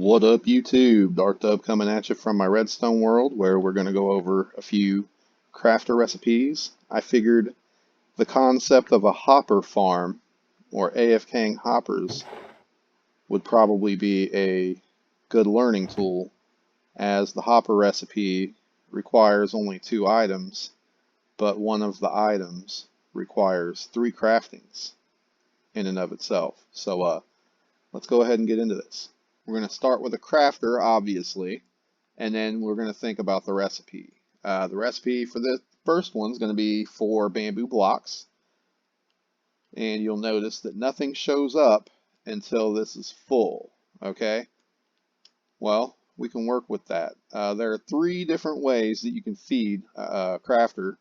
What up, YouTube? Dark Dub coming at you from my Redstone world, where we're going to go over a few crafter recipes. I figured the concept of a hopper farm, or AFKing hoppers, would probably be a good learning tool, as the hopper recipe requires only 2 items, but one of the items requires 3 craftings in and of itself. So let's go ahead and get into this. We're going to start with a crafter, obviously, and then we're going to think about the recipe. The recipe for the first one is going to be 4 bamboo blocks, and you'll notice that nothing shows up until this is full, okay? Well, we can work with that. There are 3 different ways that you can feed a crafter.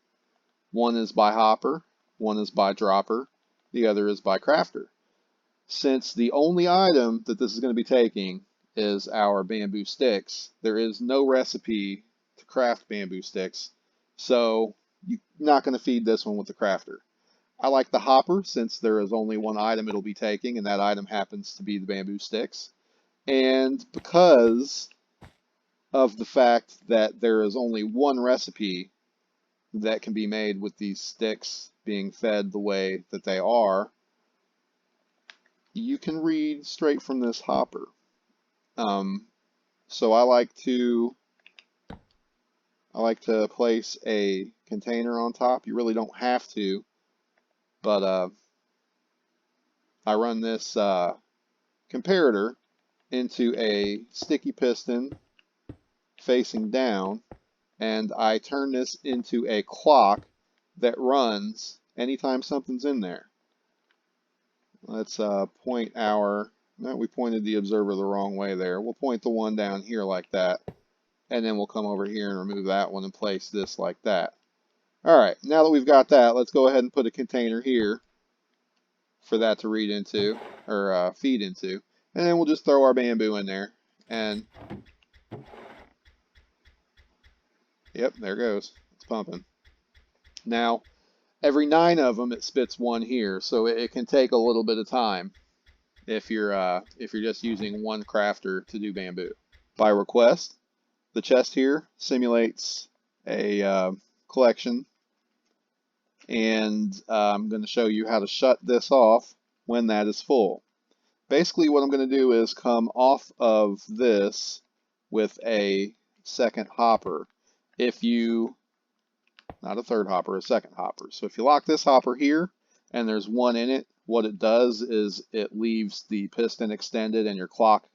One is by hopper, one is by dropper, the other is by crafter. Since the only item that this is going to be taking is our bamboo sticks, there is no recipe to craft bamboo sticks, so you're not going to feed this one with the crafter. I like the hopper since there is only one item it'll be taking, and that item happens to be the bamboo sticks. And because of the fact that there is only one recipe that can be made with these sticks being fed the way that they are, you can read straight from this hopper. So I like to place a container on top. You really don't have to, but I run this comparator into a sticky piston facing down, and I turn this into a clock that runs anytime something's in there. Let's point our, no, we pointed the observer the wrong way there. We'll point the one down here like that, and then we'll come over here and remove that one and place this like that. All right, now that we've got that, let's go ahead and put a container here for that to read into, or feed into, and then we'll just throw our bamboo in there, and yep, there it goes. It's pumping. Now, every 9 of them, it spits one here, so it can take a little bit of time if you're just using one crafter to do bamboo. By request, the chest here simulates a collection, and I'm going to show you how to shut this off when that is full. Basically, what I'm going to do is come off of this with a second hopper. Not a third hopper, a second hopper. So if you lock this hopper here and there's one in it, what it does is it leaves the piston extended and your clock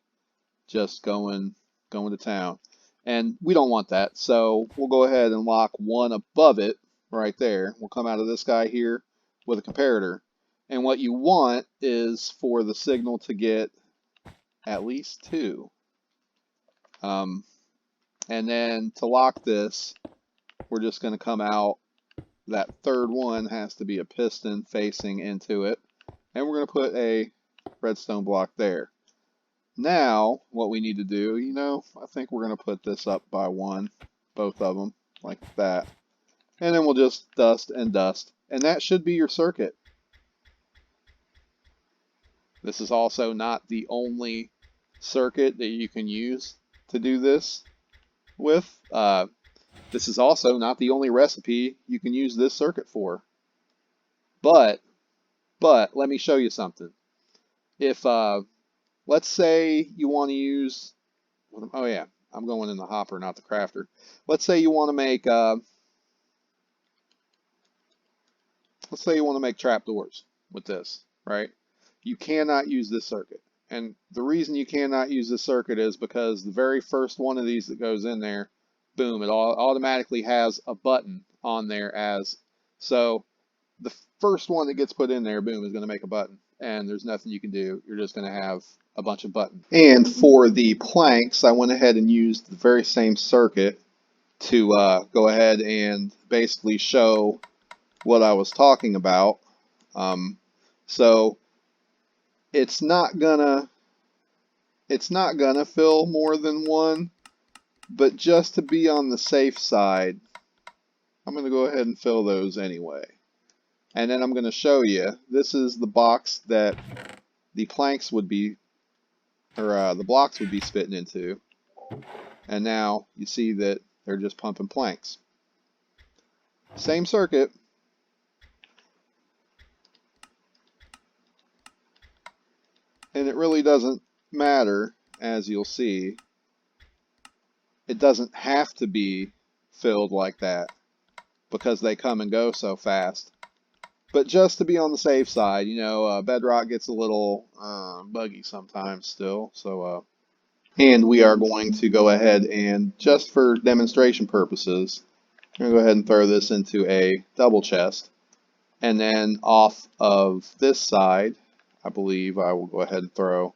just going to town. And we don't want that, so we'll go ahead and lock one above it right there. We'll come out of this guy here with a comparator. And what you want is for the signal to get at least 2. And then to lock this, we're just going to come out. That third one has to be a piston facing into it. And we're going to put a redstone block there. Now, what we need to do, I think we're going to put this up by 1, both of them, like that. And then we'll just dust and dust. And that should be your circuit. This is also not the only circuit that you can use to do this with. This is also not the only recipe you can use this circuit for. But let me show you something. If let's say you want to use, oh yeah, I'm going in the hopper, not the crafter. Let's say you want to make trapdoors with this, right? You cannot use this circuit. And the reason you cannot use this circuit is because the very first one of these that goes in there, boom, it automatically has a button on there so the first one that gets put in there, boom, is going to make a button. And there's nothing you can do. You're just going to have a bunch of buttons. And for the planks, I went ahead and used the very same circuit to go ahead and basically show what I was talking about. So it's not gonna fill more than 1, but just to be on the safe side, I'm going to go ahead and fill those anyway. And then I'm going to show you, this is the box that the planks would be or the blocks would be spitting into. And now you see that they're just pumping planks. Same circuit, and it really doesn't matter, as you'll see. It doesn't have to be filled like that because they come and go so fast. But just to be on the safe side, Bedrock gets a little buggy sometimes still. And we are going to go ahead and, just for demonstration purposes, I'm going to go ahead and throw this into a double chest. And then off of this side, I believe I will go ahead and throw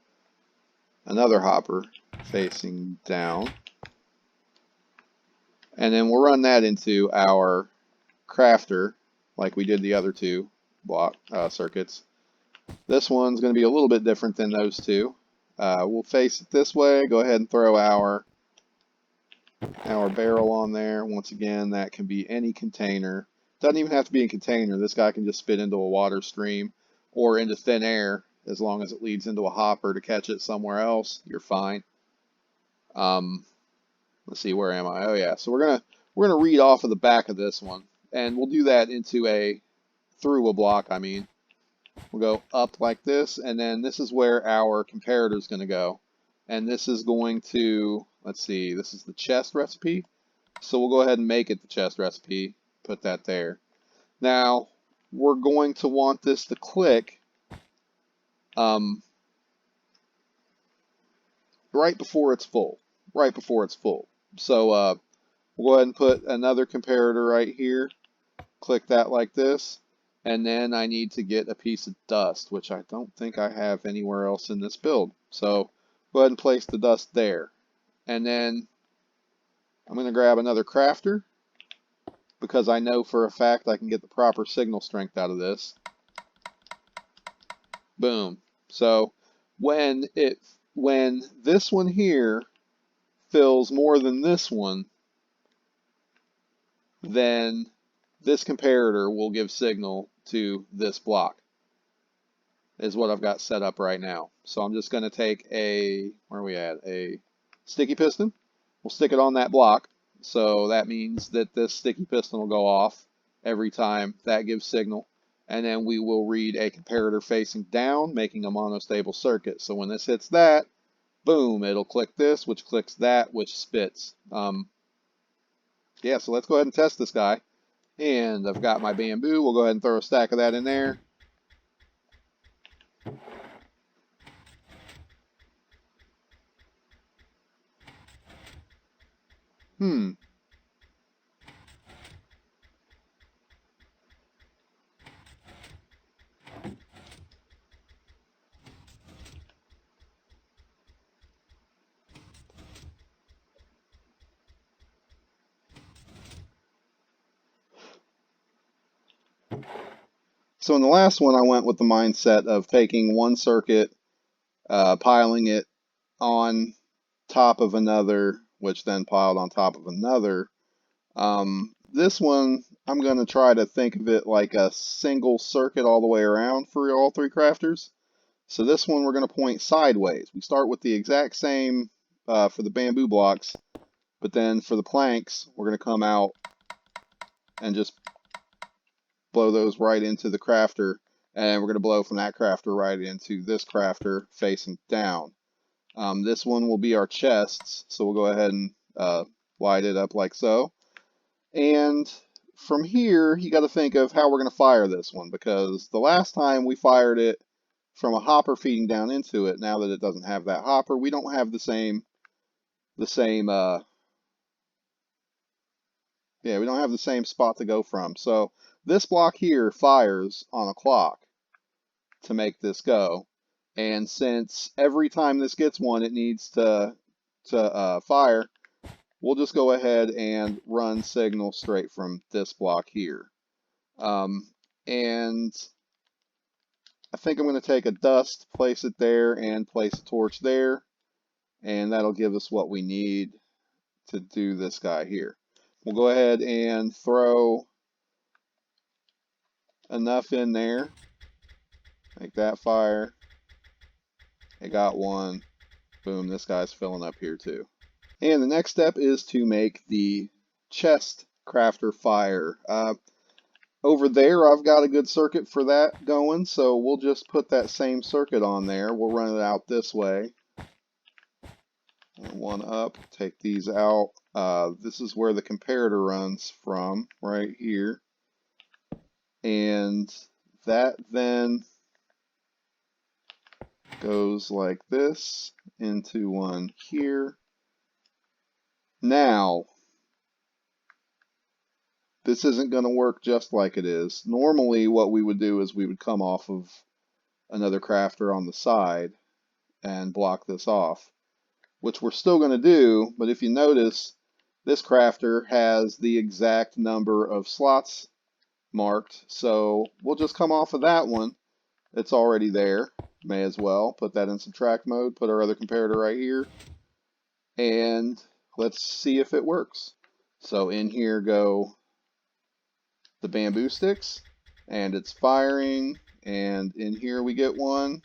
another hopper facing down. And then we'll run that into our crafter like we did the other two block circuits. This one's going to be a little bit different than those two. We'll face it this way. Go ahead and throw our barrel on there. Once again, that can be any container. Doesn't even have to be a container. This guy can just spit into a water stream or into thin air. As long as it leads into a hopper to catch it somewhere else, you're fine. Let's see, where am I? Oh yeah, so we're gonna read off of the back of this one, and we'll do that into through a block. I mean, we'll go up like this, and then this is where our comparator is going to go, and this is going to, let's see, this is the chest recipe, so we'll go ahead and make it the chest recipe. Put that there. Now we're going to want this to click right before it's full. Right before it's full. So we'll go ahead and put another comparator right here. Click that like this. And then I need to get a piece of dust, which I don't think I have anywhere else in this build. So go ahead and place the dust there. And then I'm going to grab another crafter, because I know for a fact I can get the proper signal strength out of this. Boom. So when this one here fills more than this one, then this comparator will give signal to this block, is what I've got set up right now. So I'm just going to take where are we at? A sticky piston. We'll stick it on that block. So that means that this sticky piston will go off every time that gives signal. And then we will read a comparator facing down, making a monostable circuit. So when this hits that, boom, it'll click this, which clicks that, which spits. Yeah, so let's go ahead and test this guy. And I've got my bamboo. We'll go ahead and throw a stack of that in there. So in the last one, I went with the mindset of taking one circuit, piling it on top of another, which then piled on top of another. This one, I'm going to try to think of it like a single circuit all the way around for all three crafters. So this one, we're going to point sideways. We start with the exact same for the bamboo blocks, but then for the planks, we're going to come out and just blow those right into the crafter, and we're going to blow from that crafter right into this crafter facing down. This one will be our chests, so we'll go ahead and light it up like so. And from here, you got to think of how we're going to fire this one, because the last time we fired it from a hopper feeding down into it, now that it doesn't have that hopper, we don't have the same yeah, we don't have the same spot to go from. So this block here fires on a clock to make this go. And since every time this gets one, it needs to fire, we'll just go ahead and run signal straight from this block here. And I think I'm going to take a dust, place it there, and place a torch there. And that'll give us what we need to do this guy here. We'll go ahead and throw enough in there. Make that fire. I got one. Boom, this guy's filling up here too. And the next step is to make the chest crafter fire. Over there, I've got a good circuit for that going, so we'll just put that same circuit on there. We'll run it out this way. And one up, take these out. This is where the comparator runs from, right here. And that then goes like this into one here. Now, this isn't going to work just like it is. Normally, what we would do is we would come off of another crafter on the side and block this off, which we're still going to do, but if you notice, this crafter has the exact number of slots marked, so we'll just come off of that one. It's already there. May as well put that in subtract mode, put our other comparator right here, and let's see if it works. So in here go the bamboo sticks, and it's firing, and in here we get one.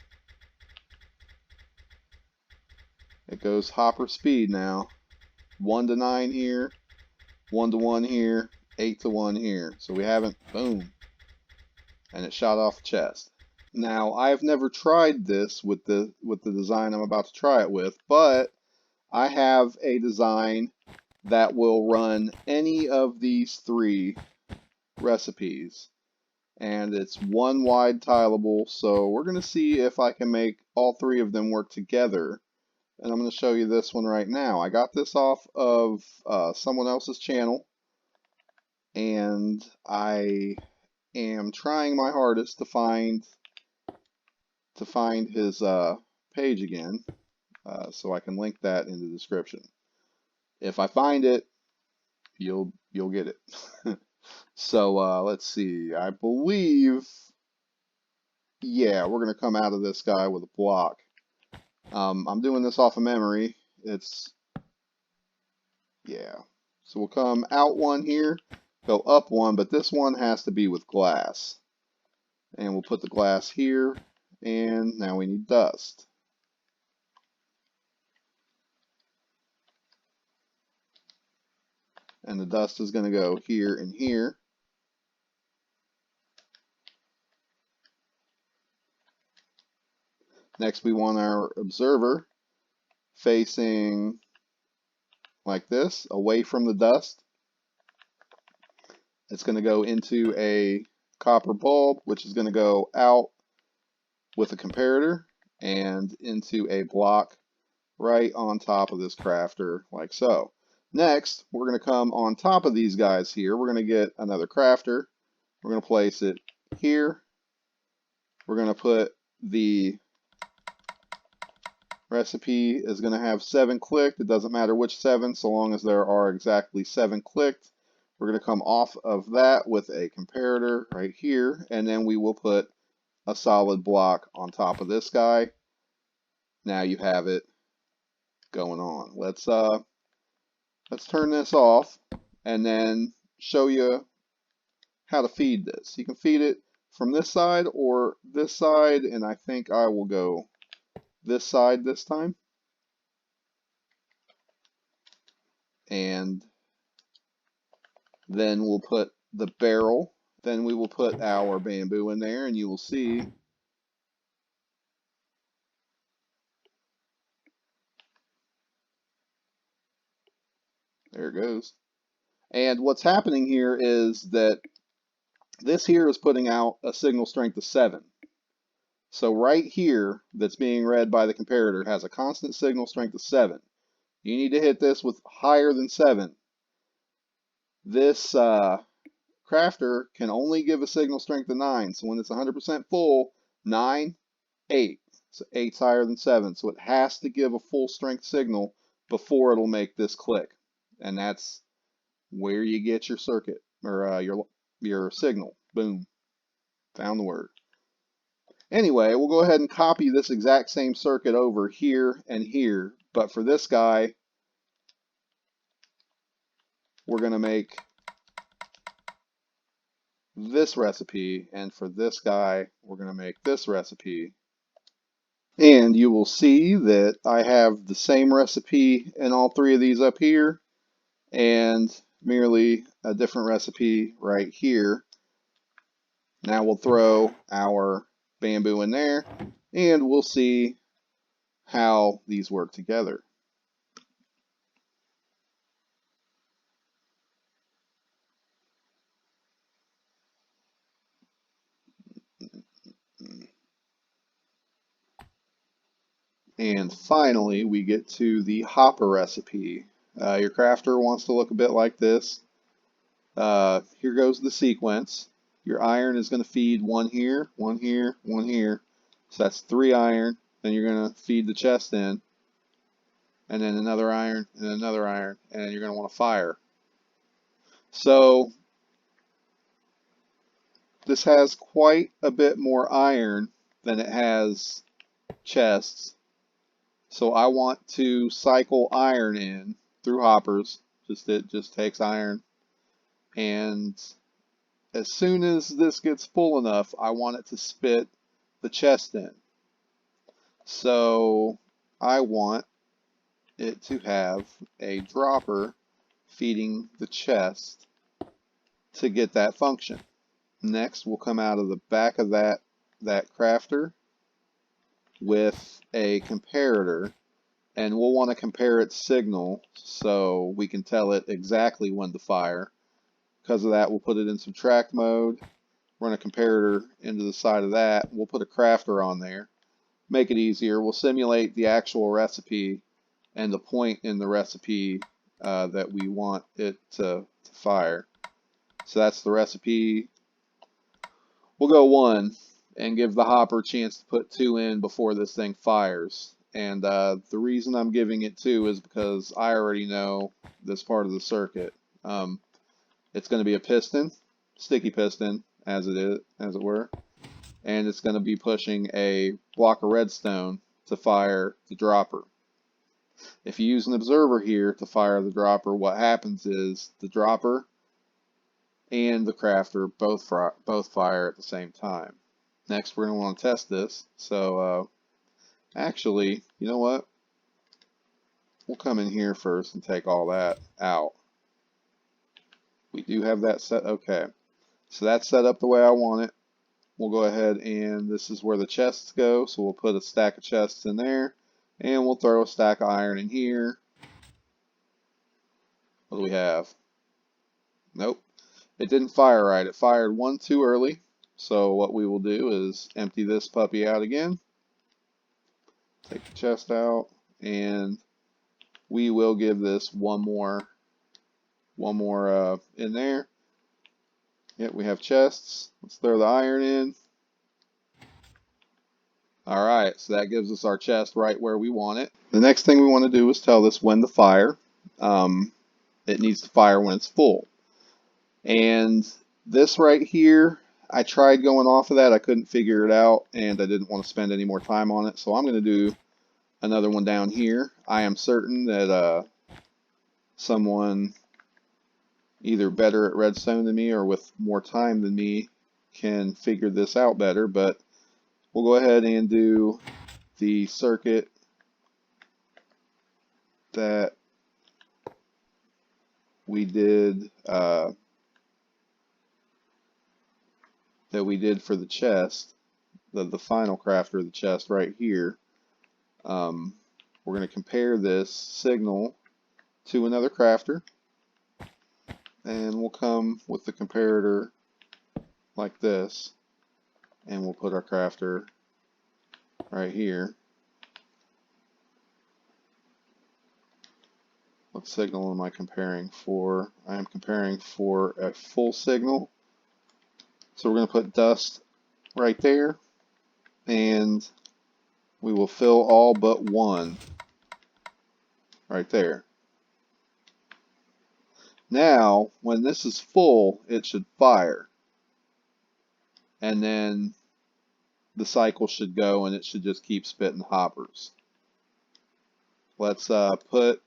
It goes hopper speed now. 1 to 9 here, 1 to 1 here, 8 to 1 here. So we haven't, boom, and it shot off the chest. Now I've never tried this with the design I'm about to try it with, but I have a design that will run any of these 3 recipes, and it's 1 wide tileable, so we're going to see if I can make all 3 of them work together. And I'm going to show you this one right now. I got this off of someone else's channel, and I am trying my hardest to find his page again, so I can link that in the description. If I find it, you'll get it. So let's see. I believe, yeah, we're going to come out of this guy with a block. I'm doing this off of memory. Yeah. So we'll come out 1 here, go up 1, but this one has to be with glass. And we'll put the glass here, and now we need dust. And the dust is going to go here and here. Next, we want our observer facing like this, away from the dust. It's going to go into a copper bulb, which is going to go out with a comparator and into a block right on top of this crafter, like so. Next, we're going to come on top of these guys here. We're going to get another crafter. We're going to place it here. We're going to put the recipe is going to have 7 clicked. It doesn't matter which 7, so long as there are exactly 7 clicked. We're going to come off of that with a comparator right here, and then we will put a solid block on top of this guy. Now you have it going on. Let's turn this off and then show you how to feed this. You can feed it from this side or this side, and I think I will go this side this time. And then we'll put the barrel. Then we will put our bamboo in there, and you will see there it goes. And what's happening here is that this here is putting out a signal strength of 7. So right here, that's being read by the comparator, has a constant signal strength of 7. You need to hit this with higher than 7. This crafter can only give a signal strength of 9. So when it's 100% full, 9, 8. So 8's higher than 7. So it has to give a full strength signal before it'll make this click. And that's where you get your circuit, or your signal. Boom. Found the word. Anyway, we'll go ahead and copy this exact same circuit over here and here. But for this guy, we're going to make this recipe. And for this guy, we're going to make this recipe. And you will see that I have the same recipe in all three of these up here and merely a different recipe right here. Now we'll throw our bamboo in there and we'll see how these work together. And finally, we get to the hopper recipe. Your crafter wants to look a bit like this. Here goes the sequence. Your iron is going to feed one here, one here, one here. So that's 3 iron. Then you're going to feed the chest in, and then another iron, and another iron, and you're going to want to fire. So this has quite a bit more iron than it has chests. So I want to cycle iron in through hoppers. It just takes iron. And as soon as this gets full enough, I want it to spit the chest in. So I want it to have a dropper feeding the chest to get that function. Next, we'll come out of the back of that crafter with a comparator, and we'll want to compare its signal so we can tell it exactly when to fire. Because of that, we'll put it in subtract mode, run a comparator into the side of that. We'll put a crafter on there, make it easier. We'll simulate the actual recipe and the point in the recipe that we want it to fire. So that's the recipe. We'll go 1 and give the hopper a chance to put 2 in before this thing fires. And the reason I'm giving it 2 is because I already know this part of the circuit. It's going to be a piston, sticky piston, as it were, and it's going to be pushing a block of redstone to fire the dropper. If you use an observer here to fire the dropper, what happens is the dropper and the crafter both fire at the same time. Next, we're going to want to test this. So actually, you know what? We'll come in here first and take all that out. We do have that set. Okay. So that's set up the way I want it. We'll go ahead and this is where the chests go. So we'll put a stack of chests in there and we'll throw a stack of iron in here. What do we have? Nope. It didn't fire right. It fired 1 too early. So what we will do is empty this puppy out again. Take the chest out and we will give this one more in there. Yep, we have chests. Let's throw the iron in. Alright, so that gives us our chest right where we want it. The next thing we want to do is tell this when to fire. It needs to fire when it's full. And this right here, I tried going off of that. I couldn't figure it out, and I didn't want to spend any more time on it. So I'm going to do another one down here. I am certain that someone either better at redstone than me or with more time than me can figure this out better, but we'll go ahead and do the circuit that we did for the chest, the final crafter of the chest right here. We're going to compare this signal to another crafter, and we'll come with the comparator like this, and we'll put our crafter right here. What signal am I comparing for? I am comparing for a full signal. So we're going to put dust right there, and we will fill all but 1 right there. Now, when this is full, it should fire. And then the cycle should go and it should just keep spitting hoppers. Let's put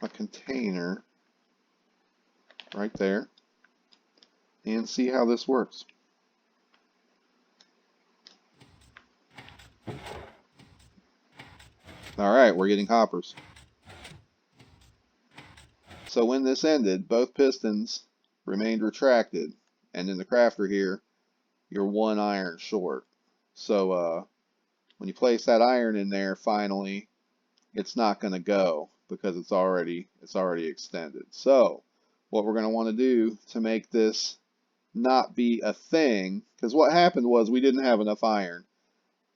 a container right there and see how this works. Alright, we're getting hoppers. So when this ended, both pistons remained retracted, and in the crafter here, you're 1 iron short. So when you place that iron in there finally, it's not going to go because it's already extended. So what we're going to want to do to make this not be a thing, because what happened was we didn't have enough iron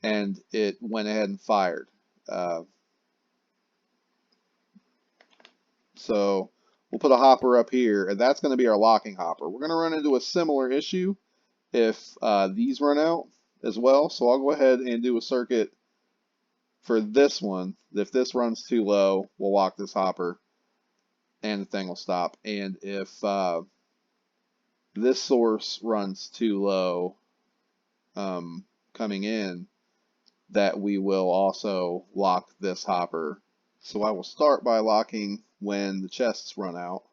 and it went ahead and fired. So we'll put a hopper up here, and that's going to be our locking hopper. We're going to run into a similar issue if these run out as well. So I'll go ahead and do a circuit for this one. If this runs too low, we'll lock this hopper and the thing will stop. And if this source runs too low coming in, that we will also lock this hopper. So I will start by locking when the chests run out.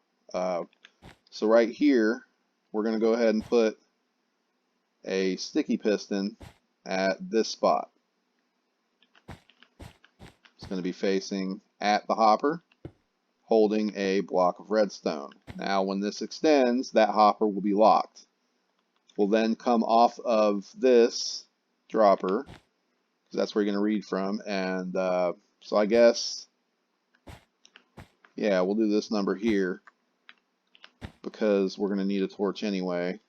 So right here, we're going to go ahead and put a sticky piston at this spot. It's going to be facing at the hopper, holding a block of redstone. Now when this extends, that hopper will be locked. We'll then come off of this dropper, because that's where you're going to read from, and so I guess, yeah, we'll do this number here, because we're going to need a torch anyway.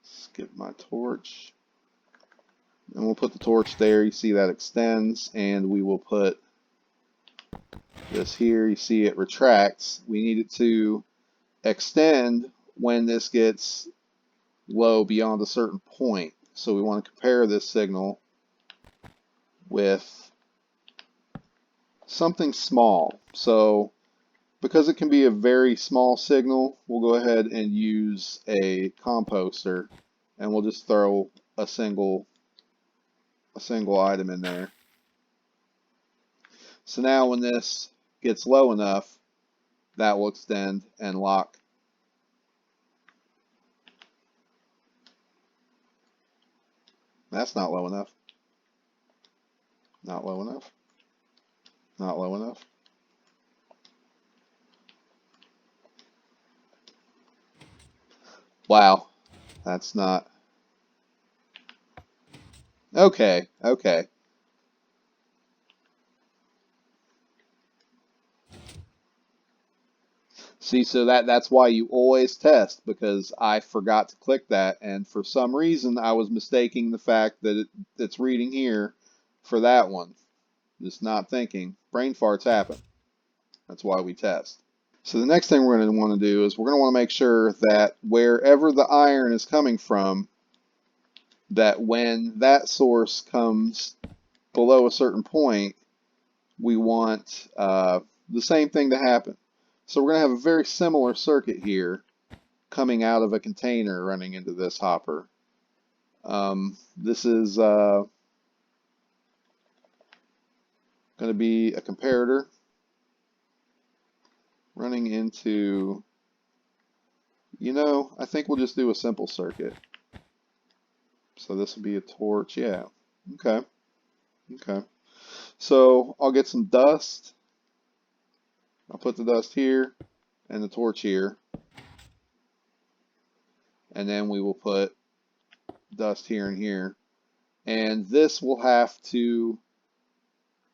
Skip my torch. And we'll put the torch there. You see that extends, and we will put this here. You see it retracts. We need it to extend when this gets low beyond a certain point. So we want to compare this signal with something small. So because it can be a very small signal, we'll go ahead and use a composter, and we'll just throw a single item in there. So now when this gets low enough, that will extend and lock. That's not low enough. Not low enough. Not low enough. Wow. That's not. Okay, okay. See, so that's why you always test, because I forgot to click that, and for some reason I was mistaking the fact that it's reading here for that one. Just not thinking. Brain farts happen. That's why we test. So the next thing we're going to want to do is we're going to want to make sure that wherever the iron is coming from, that when that source comes below a certain point, we want the same thing to happen. So we're going to have a very similar circuit here coming out of a container running into this hopper. This is going to be a comparator running into, I think we'll just do a simple circuit. So this will be a torch, yeah. Okay. Okay. So I'll get some dust. I'll put the dust here and the torch here. And then we will put dust here and here. And this will have to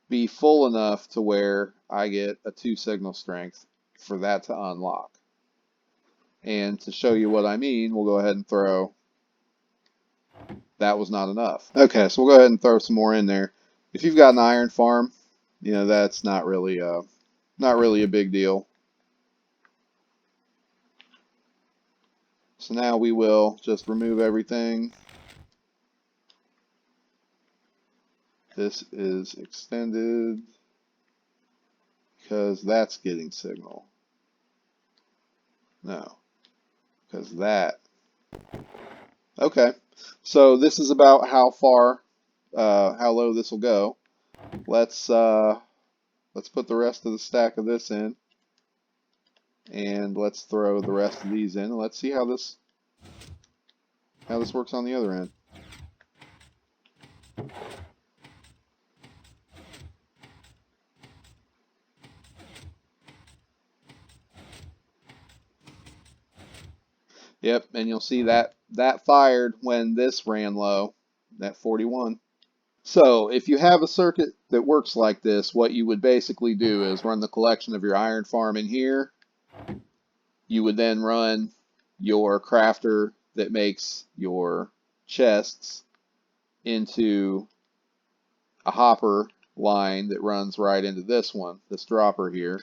be full enough to where I get a 2 signal strength for that to unlock. And to show you what I mean, we'll go ahead and throw. That was not enough. Okay, so we'll go ahead and throw some more in there. If you've got an iron farm, that's not really a big deal. So now we will just remove everything. This is extended because that's getting signal. No, because that. Okay, so this is about how far, how low this will go. Let's put the rest of the stack of this in, and let's throw the rest of these in, and let's see how this works on the other end. Yep, and you'll see that fired when this ran low, that 41. So if you have a circuit that works like this, what you would basically do is run the collection of your iron farm in here. You would then run your crafter that makes your chests into a hopper line that runs right into this one, this dropper here.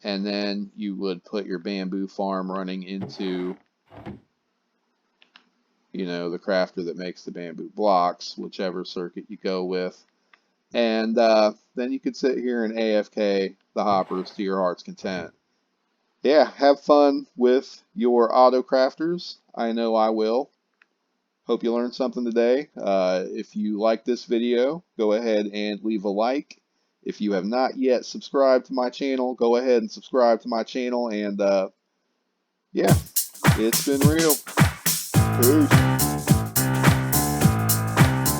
And then you would put your bamboo farm running into, the crafter that makes the bamboo blocks, whichever circuit you go with. And then you could sit here and AFK the hoppers to your heart's content. Yeah, have fun with your auto crafters. I know I will. Hope you learned something today. If you like this video, go ahead and leave a like. If you have not yet subscribed to my channel, go ahead and subscribe to my channel. And yeah, it's been real. Peace.